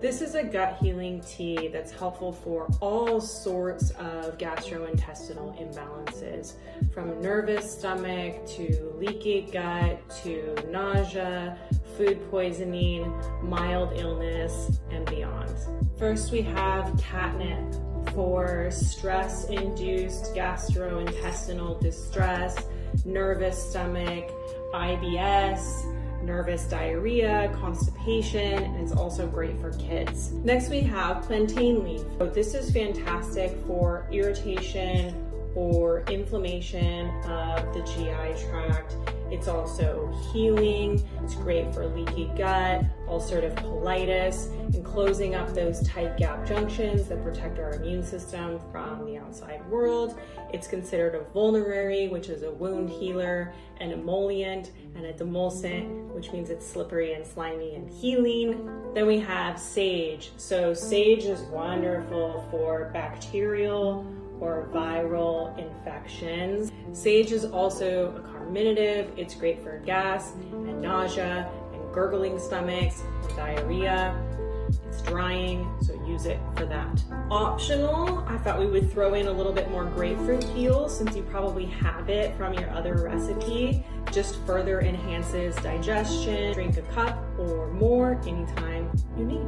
This is a gut healing tea that's helpful for all sorts of gastrointestinal imbalances, from nervous stomach to leaky gut to nausea, food poisoning, mild illness, and beyond. First, we have catnip for stress-induced gastrointestinal distress, nervous stomach, IBS, nervous diarrhea, constipation, and it's also great for kids. Next, we have plantain leaf. So this is fantastic for irritation or inflammation of the GI tract. It's also healing. It's great for leaky gut, ulcerative colitis, and closing up those tight gap junctions that protect our immune system from the outside world. It's considered a vulnerary, which is a wound healer, an emollient, and a demulcent, which means it's slippery and slimy and healing. Then we have sage. So sage is wonderful for bacterial or viral infections. Sage is also a carminative. It's great for gas and nausea and gurgling stomachs and diarrhea. It's drying, so use it for that. Optional, I thought we would throw in a little bit more grapefruit peel since you probably have it from your other recipe. Just further enhances digestion. Drink a cup or more anytime you need.